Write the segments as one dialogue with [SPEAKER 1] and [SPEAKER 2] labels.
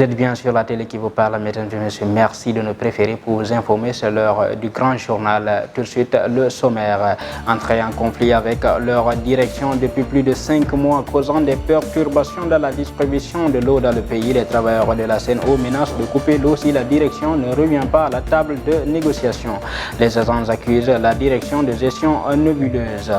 [SPEAKER 1] Vous êtes bien sur la télé qui vous parle, mesdames et messieurs. Merci de nous préférer pour vous informer. C'est l'heure du grand journal. Tout de suite, le sommaire. Entré en conflit avec leur direction depuis plus de 5 mois, causant des perturbations dans la distribution de l'eau dans le pays. Les travailleurs de la CNO menacent de couper l'eau si la direction ne revient pas à la table de négociation. Les agents accusent la direction de gestion nébuleuse.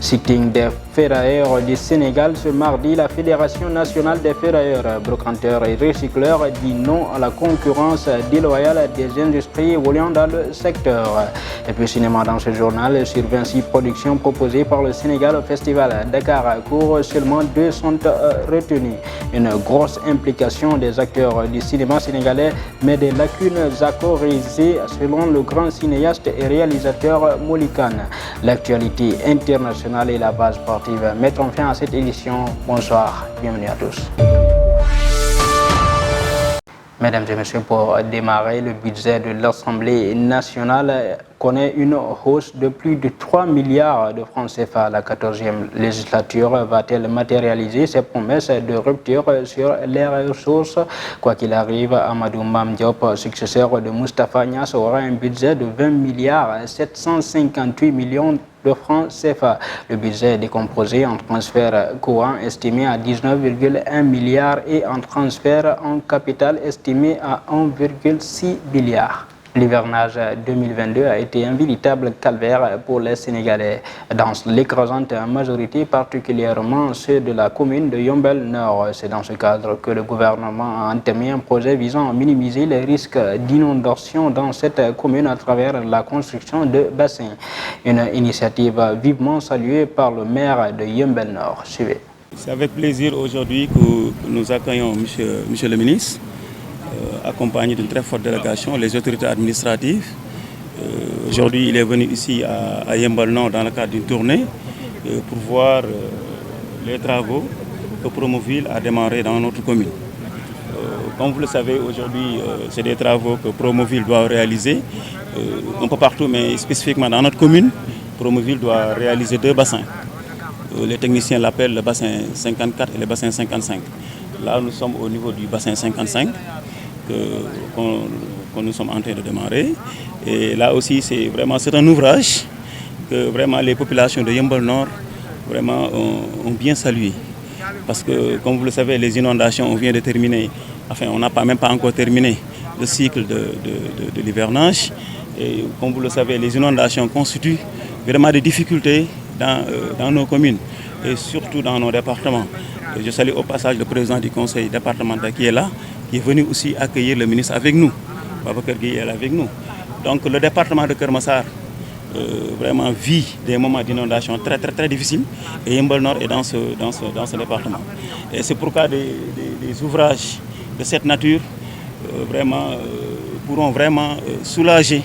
[SPEAKER 1] Sitting des ferrailleurs du Sénégal ce mardi, la Fédération nationale des ferrailleurs, brocanteurs et recycleurs dit non à la concurrence déloyale des industries évoluant dans le secteur. Et puis cinéma dans ce journal sur Vinci Productions proposé par le Sénégal au festival Dakar court, seulement 2 sont retenus. Une grosse implication des acteurs du cinéma sénégalais, mais des lacunes à corriger selon le grand cinéaste et réalisateur Molikan. L'actualité internationale et la base sportive mettront fin à cette édition. Bonsoir, bienvenue à tous. Mesdames et messieurs, pour démarrer, le budget de l'Assemblée nationale connaît une hausse de plus de 3 milliards de francs CFA. La 14e législature va-t-elle matérialiser ses promesses de rupture sur les ressources? Quoi qu'il arrive, Amadou Mame Diop, successeur de Moustapha Niasse, aura un budget de 20 milliards 758 millions de francs CFA. Le budget est décomposé en transferts courants estimés à 19,1 milliards et en transferts en capital estimés à 1,6 milliard. L'hivernage 2022 a été un véritable calvaire pour les Sénégalais. Dans l'écrasante majorité, particulièrement ceux de la commune de Yombel Nord. C'est dans ce cadre que le gouvernement a entamé un projet visant à minimiser les risques d'inondation dans cette commune à travers la construction de bassins. Une initiative vivement saluée par le maire de Yombel Nord. Suivez.
[SPEAKER 2] C'est avec plaisir aujourd'hui que nous accueillons monsieur le ministre, accompagné d'une très forte délégation, les autorités administratives. Aujourd'hui, il est venu ici à Yeumbeul Nord dans le cadre d'une tournée pour voir les travaux que Promoville a démarré dans notre commune. Comme vous le savez, aujourd'hui, c'est des travaux que Promoville doit réaliser un peu partout, mais spécifiquement dans notre commune. Promoville doit réaliser 2 bassins. Les techniciens l'appellent le bassin 54 et le bassin 55. Là, nous sommes au niveau du bassin 55. Que nous sommes en train de démarrer. Et là aussi, c'est un ouvrage que vraiment les populations de Yeumbeul Nord vraiment ont bien salué. Parce que, comme vous le savez, les inondations, on vient de terminer, enfin, on n'a même pas encore terminé le cycle de l'hivernage. Et comme vous le savez, les inondations constituent vraiment des difficultés dans nos communes et surtout dans nos départements. Et je salue au passage le président du conseil départemental qui est là, qui est venu aussi accueillir le ministre avec nous. Babacar Gueye est là avec nous. Donc le département de Keur Massar vraiment vit des moments d'inondation très difficiles et Yeumbeul Nord est dans ce département. Et c'est pourquoi des ouvrages de cette nature pourront vraiment soulager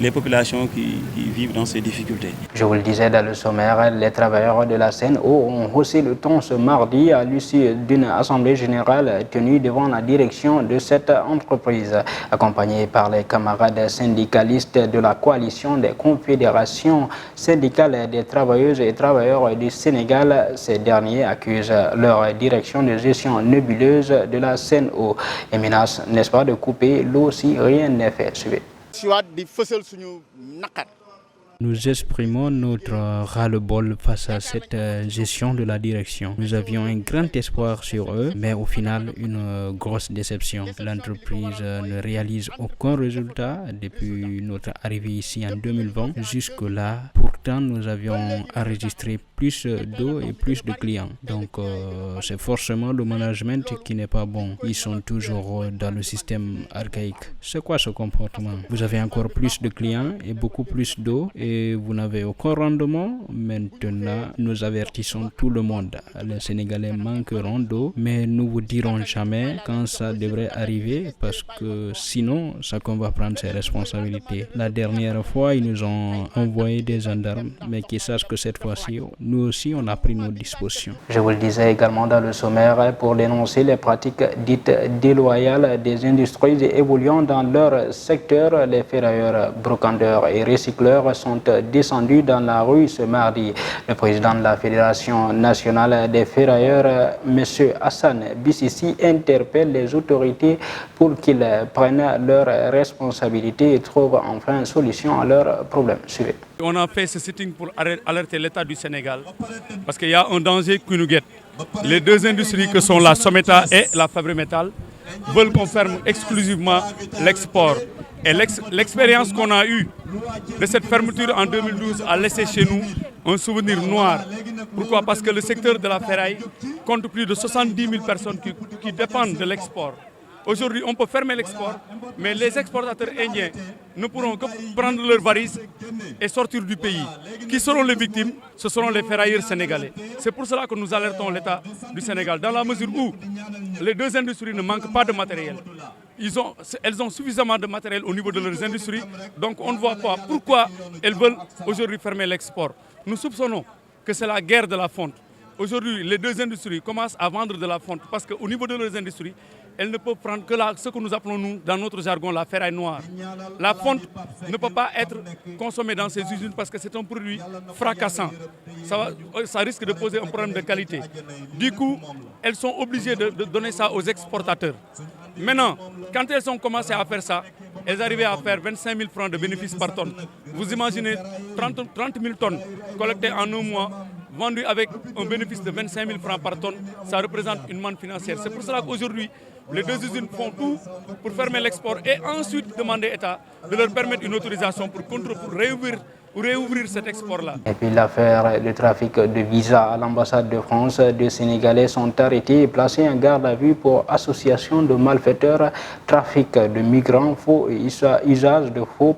[SPEAKER 2] les populations qui vivent dans ces difficultés.
[SPEAKER 1] Je vous le disais dans le sommaire, les travailleurs de la CNO ont haussé le ton ce mardi à l'issue d'une assemblée générale tenue devant la direction de cette entreprise. Accompagnés par les camarades syndicalistes de la coalition des confédérations syndicales des travailleuses et travailleurs du Sénégal, ces derniers accusent leur direction de gestion nébuleuse de la CNO et menacent, n'est-ce pas, de couper l'eau si rien n'est fait. Suivez.
[SPEAKER 3] Nous exprimons notre ras-le-bol face à cette gestion de la direction. Nous avions un grand espoir sur eux, mais au final, une grosse déception. L'entreprise ne réalise aucun résultat depuis notre arrivée ici en 2020. Jusque-là, pourtant, nous avions enregistré plus d'eau et plus de clients. Donc, c'est forcément le management qui n'est pas bon. Ils sont toujours dans le système archaïque. C'est quoi ce comportement? Vous avez encore plus de clients et beaucoup plus d'eau et vous n'avez aucun rendement. Maintenant, nous avertissons tout le monde. Les Sénégalais manqueront d'eau, mais nous vous dirons jamais quand ça devrait arriver parce que sinon, chacun va prendre ses responsabilités. La dernière fois, ils nous ont envoyé des gendarmes, mais qu'ils sachent que cette fois-ci, nous aussi, on a pris nos dispositions.
[SPEAKER 1] Je vous le disais également dans le sommaire, pour dénoncer les pratiques dites déloyales des industries évoluant dans leur secteur, les ferrailleurs, brocanteurs et recycleurs sont sont descendus dans la rue ce mardi. Le président de la Fédération nationale des ferrailleurs, M. Hassan Bississi, interpelle les autorités pour qu'ils prennent leurs responsabilités et trouvent enfin une solution à leurs problèmes. Suivez.
[SPEAKER 4] On a fait ce sitting pour alerter l'État du Sénégal parce qu'il y a un danger qui nous guette. Les deux industries que sont la Someta et la Fabrimetal veulent qu'on ferme exclusivement l'export. Et l'expérience qu'on a eue de cette fermeture en 2012 a laissé chez nous un souvenir noir. Pourquoi? Parce que le secteur de la ferraille compte plus de 70 000 personnes qui dépendent de l'export. Aujourd'hui, on peut fermer l'export, mais les exportateurs indiens ne pourront que prendre leurs valises et sortir du pays. Qui seront les victimes? Ce seront les ferrailleurs sénégalais. C'est pour cela que nous alertons l'État du Sénégal, dans la mesure où les deux industries ne manquent pas de matériel. Elles ont suffisamment de matériel au niveau de leurs industries, donc on ne voit pas pourquoi elles veulent aujourd'hui fermer l'export. Nous soupçonnons que c'est la guerre de la fonte. Aujourd'hui, les deux industries commencent à vendre de la fonte parce qu'au niveau de leurs industries, elles ne peuvent prendre que ce que nous appelons, nous, dans notre jargon, la ferraille noire. La fonte ne peut pas être consommée dans ces usines parce que c'est un produit fracassant. Ça risque de poser un problème de qualité. Du coup, elles sont obligées de donner ça aux exportateurs. Maintenant, quand elles ont commencé à faire ça, elles arrivaient à faire 25 000 francs de bénéfices par tonne. Vous imaginez 30 000 tonnes collectées en un mois, vendues avec un bénéfice de 25 000 francs par tonne, ça représente une manne financière. C'est pour cela qu'aujourd'hui, les deux usines font tout pour fermer l'export et ensuite demander à l'État de leur permettre une autorisation pour réouvrir cet export-là.
[SPEAKER 1] Et puis l'affaire de trafic de visa à l'ambassade de France, deux Sénégalais sont arrêtés et placés en garde à vue pour association de malfaiteurs, trafic de migrants, faux et usage de faux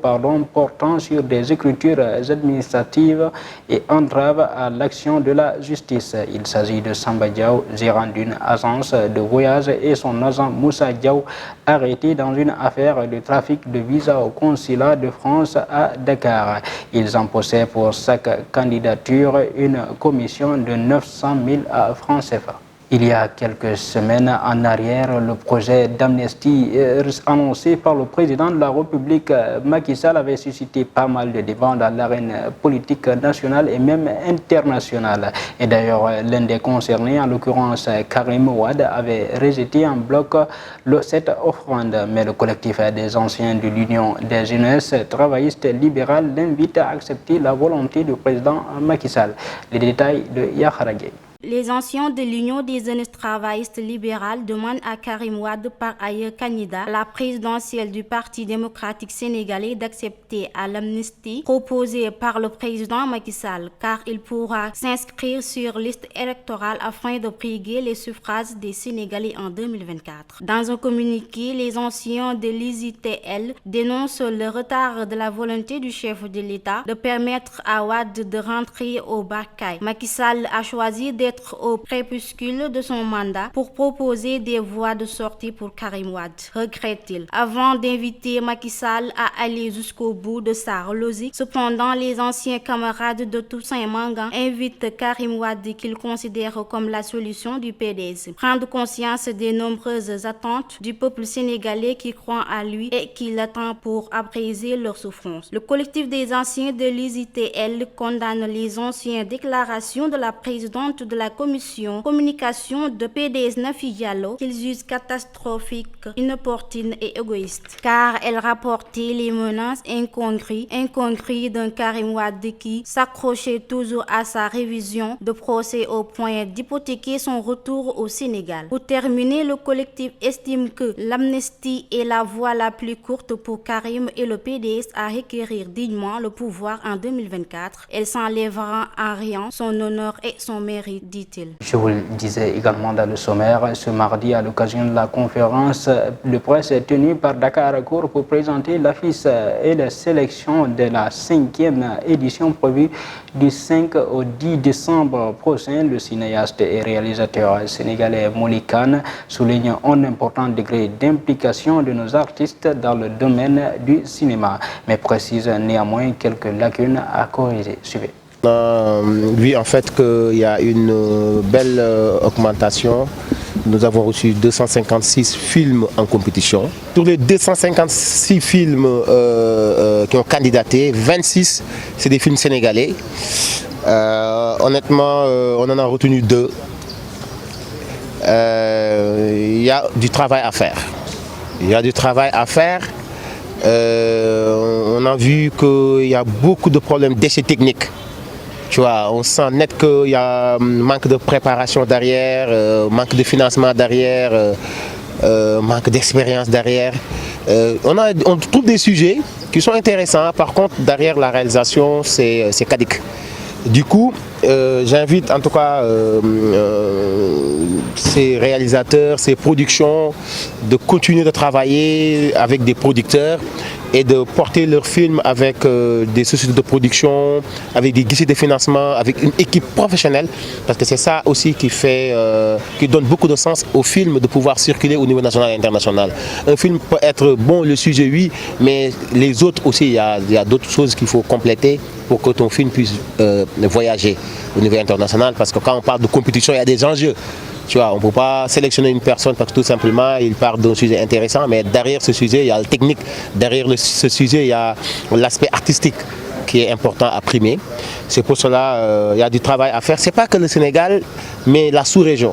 [SPEAKER 1] portant sur des écritures administratives et entrave à l'action de la justice. Il s'agit de Samba Diaw, gérant d'une agence de voyage, et son agent Moussa Diaw, arrêté dans une affaire de trafic de visa au consulat de France à Dakar. Ils ont posé pour chaque candidature une commission de 900 000 francs CFA. Il y a quelques semaines en arrière, le projet d'amnistie annoncé par le président de la République, Macky Sall, avait suscité pas mal de débats dans l'arène politique nationale et même internationale. Et d'ailleurs, l'un des concernés, en l'occurrence Karim Wade, avait rejeté en bloc cette offrande. Mais le collectif des anciens de l'Union des jeunesses travaillistes libérales l'invite à accepter la volonté du président Macky Sall. Les détails de Yahara Gueye.
[SPEAKER 5] Les anciens de l'Union des jeunesses travaillistes libérales demandent à Karim Wade, par ailleurs candidat à la présidentielle du Parti démocratique sénégalais, d'accepter à l'amnistie proposée par le président Macky Sall, car il pourra s'inscrire sur liste électorale afin de briguer les suffrages des Sénégalais en 2024. Dans un communiqué, les anciens de l'IJTL dénoncent le retard de la volonté du chef de l'État de permettre à Wade de rentrer au Barcaï. Macky Sall a choisi d'être au crépuscule de son mandat pour proposer des voies de sortie pour Karim Wade, regrette-t-il, avant d'inviter Macky Sall à aller jusqu'au bout de sa logique. Cependant, les anciens camarades de Toussaint Manga invitent Karim Wade, qu'ils considèrent comme la solution du PDS, prendre conscience des nombreuses attentes du peuple sénégalais qui croit à lui et qui l'attend pour apaiser leurs souffrances. Le collectif des anciens de l'IJTL condamne les anciennes déclarations de la présidente de la commission communication de PDS Nafi Diallo, qu'ils jugent catastrophiques, inopportunes et égoïstes, car elle rapportait les menaces incongrues d'un Karim Wade qui s'accrochait toujours à sa révision de procès au point d'hypothéquer son retour au Sénégal. Pour terminer, le collectif estime que l'amnistie est la voie la plus courte pour Karim et le PDS à requérir dignement le pouvoir en 2024. Elle s'enlèvera en rien son honneur et son mérite, dit-il.
[SPEAKER 1] Je vous le disais également dans le sommaire, ce mardi, à l'occasion de la conférence de presse tenue par Dakar Accord pour présenter l'affiche et la sélection de la 5e édition prévue du 5 au 10 décembre prochain, le cinéaste et réalisateur sénégalais Moli Kane souligne un important degré d'implication de nos artistes dans le domaine du cinéma, mais précise néanmoins quelques lacunes à corriger. Suivez.
[SPEAKER 6] On a vu en fait qu'il y a une belle augmentation Nous avons reçu 256 films en compétition. Sur les 256 films qui ont candidaté, 26 c'est des films sénégalais. Honnêtement, on en a retenu 2. Il y a du travail à faire. On a vu qu'il y a beaucoup de problèmes d'essais techniques. Tu vois, on sent net qu'il y a un manque de préparation derrière, manque de financement derrière, manque d'expérience derrière. On trouve des sujets qui sont intéressants, par contre derrière la réalisation c'est caduc. Du coup, j'invite en tout cas ces réalisateurs, ces productions de continuer de travailler avec des producteurs et de porter leurs films avec des sociétés de production, avec des guichets de financement, avec une équipe professionnelle, parce que c'est ça aussi qui donne beaucoup de sens au film de pouvoir circuler au niveau national et international. Un film peut être bon, le sujet oui, mais les autres aussi, il y a d'autres choses qu'il faut compléter pour que ton film puisse voyager au niveau international, parce que quand on parle de compétition, il y a des enjeux. Tu vois, on ne peut pas sélectionner une personne parce que tout simplement il part d'un sujet intéressant, mais derrière ce sujet il y a la technique, derrière ce sujet il y a l'aspect artistique qui est important à primer. C'est pour cela il y a du travail à faire. Ce n'est pas que le Sénégal, mais la sous-région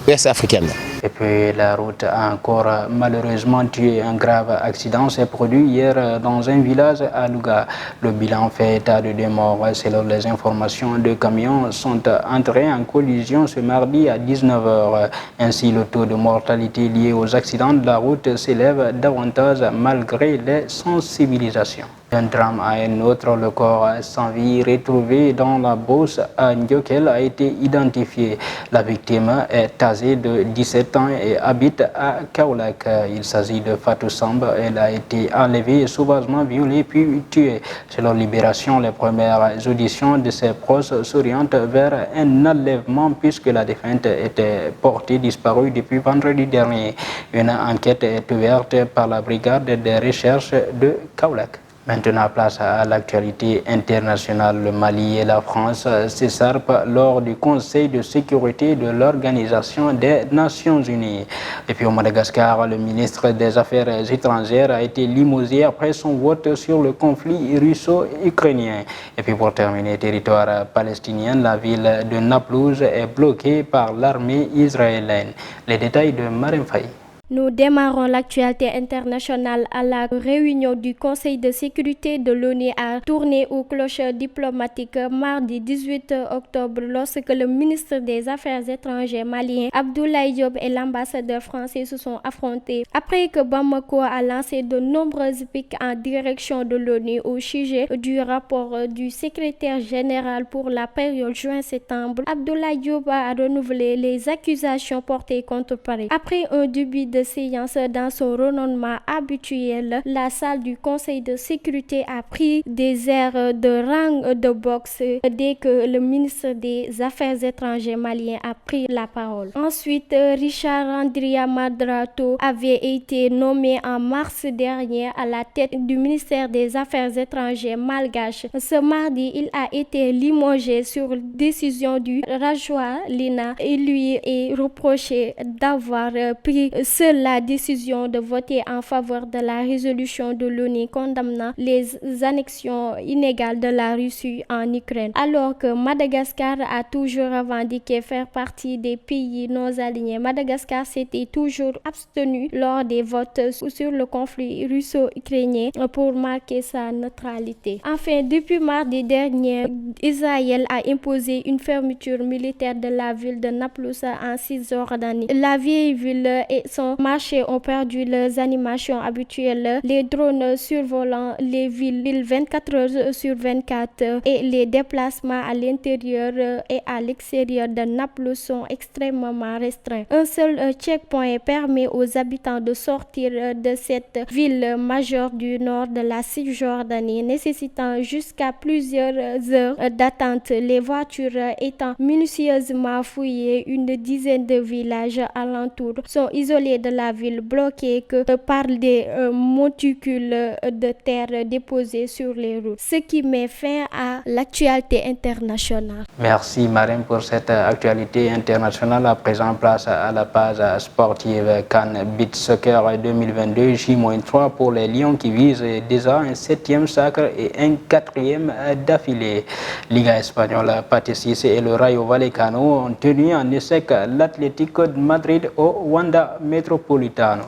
[SPEAKER 6] ouest africaine.
[SPEAKER 1] Et puis la route a encore malheureusement tué. Un grave accident s'est produit hier dans un village à Louga. Le bilan fait état de 2 morts. Selon les informations, 2 camions sont entrés en collision ce mardi à 19h. Ainsi, le taux de mortalité lié aux accidents de la route s'élève davantage malgré les sensibilisations. D'un drame à un autre, le corps sans vie retrouvé dans la Beauce à Ndiokel a été identifié. La victime est âgée de 17 ans et habite à Kaolack. Il s'agit de Fatou Samb. Elle a été enlevée et sauvagement violée puis tuée. Selon Libération, les premières auditions de ses proches s'orientent vers un enlèvement puisque la défunte était portée disparue depuis vendredi dernier. Une enquête est ouverte par la brigade des recherches de Kaolack. Maintenant, place à l'actualité internationale. Le Mali et la France s'écharpent lors du Conseil de sécurité de l'Organisation des Nations Unies. Et puis au Madagascar, le ministre des Affaires étrangères a été limogé après son vote sur le conflit russo-ukrainien. Et puis pour terminer, territoire palestinien, la ville de Naplouse est bloquée par l'armée israélienne. Les détails de Marem Faye.
[SPEAKER 7] Nous démarrons l'actualité internationale à la réunion du Conseil de sécurité de l'ONU a tourné aux cloches diplomatiques mardi 18 octobre lorsque le ministre des Affaires étrangères malien Abdoulaye Diop et l'ambassadeur français se sont affrontés. Après que Bamako a lancé de nombreuses piques en direction de l'ONU au sujet du rapport du secrétaire général pour la période juin-septembre, Abdoulaye Diop a renouvelé les accusations portées contre Paris. Après un début de séance dans son renommement habituel, la salle du Conseil de sécurité a pris des airs de rang de boxe dès que le ministre des Affaires étrangères malien a pris la parole. Ensuite, Richard Andria Madrato avait été nommé en mars dernier à la tête du ministère des Affaires étrangères malgache. Ce mardi, il a été limogé sur décision du Rajwa Lina et lui est reproché d'avoir pris la décision de voter en faveur de la résolution de l'ONU condamnant les annexions inégales de la Russie en Ukraine, alors que Madagascar a toujours revendiqué faire partie des pays non alignés. Madagascar s'était toujours abstenu lors des votes sur le conflit russo-ukrainien pour marquer sa neutralité. Enfin, depuis mardi dernier, Israël a imposé une fermeture militaire de la ville de Naplouse en Cisjordanie. La vieille ville et son marché ont perdu leurs animations habituelles. Les drones survolant les villes 24 heures sur 24 et les déplacements à l'intérieur et à l'extérieur de Naplouse sont extrêmement restreints. Un seul checkpoint permet aux habitants de sortir de cette ville majeure du nord de la Cisjordanie, nécessitant jusqu'à plusieurs heures d'attente. Les voitures étant minutieusement fouillées, une dizaine de villages alentours sont isolés de de la ville bloquée que par des monticules de terre déposés sur les routes, ce qui met fin à l'actualité internationale.
[SPEAKER 1] Merci Marème pour cette actualité internationale. À présent, place à la page sportive CAN Beach Soccer 2022, J-3 pour les Lions qui visent déjà un 7e sacre et un 4e d'affilée. Liga espagnole, Patesis et le Rayo Vallecano ont tenu en échec l'Atlético de Madrid au Wanda Metropolitano.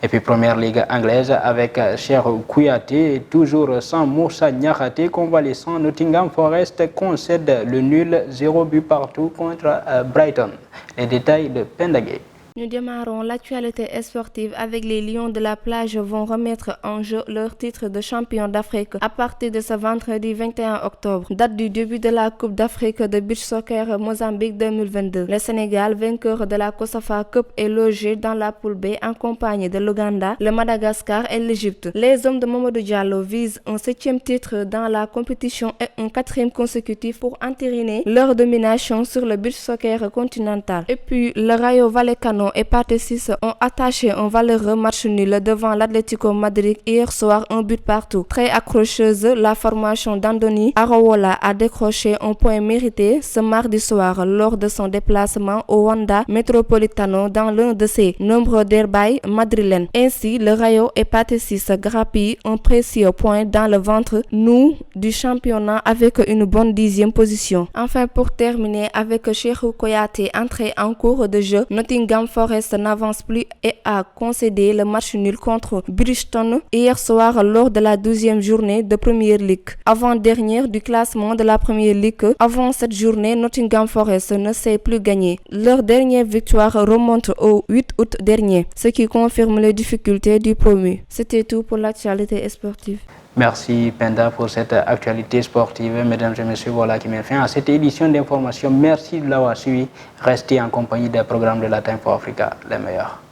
[SPEAKER 1] Et puis première ligue anglaise avec Cheikhou Kouyaté, toujours sans Moussa Niakhaté, convalescent, Nottingham Forest concède le nul 0 but partout contre Brighton. Les détails de Pendagé.
[SPEAKER 8] Nous démarrons l'actualité sportive avec les Lions de la plage vont remettre en jeu leur titre de champion d'Afrique à partir de ce vendredi 21 octobre, date du début de la Coupe d'Afrique de Beach Soccer Mozambique 2022. Le Sénégal, vainqueur de la Kosafa Cup, est logé dans la poule B en compagnie de l'Ouganda, le Madagascar et l'Égypte. Les hommes de Mamadou Diallo visent un 7e titre dans la compétition et un 4e consécutif pour entériner leur domination sur le beach soccer continental. Et puis le Rayo Vallecano et Patesis ont attaché un valeureux match nul devant l'Atlético Madrid hier soir, un but partout. Très accrocheuse, la formation d'Andoni Araola a décroché un point mérité ce mardi soir lors de son déplacement au Wanda Metropolitano dans l'un de ses nombreux derbys madrilènes. Ainsi, le Rayo et Patesis grappillent un précieux point dans le ventre nu du championnat avec une bonne 10e position. Enfin, pour terminer avec Cheikhou Kouyaté, entré en cours de jeu, Nottingham Forest n'avance plus et a concédé le match nul contre Bridgestone hier soir lors de la 12e journée de Premier League. Avant-dernière du classement de la Premier League, avant cette journée, Nottingham Forest ne s'est plus gagné. Leur dernière victoire remonte au 8 août dernier, ce qui confirme les difficultés du promu. C'était tout pour l'actualité sportive.
[SPEAKER 1] Merci Penda pour cette actualité sportive. Mesdames et messieurs, voilà qui met fin à cette édition d'information. Merci de l'avoir suivi. Restez en compagnie des programmes de la Time for Africa, les meilleurs.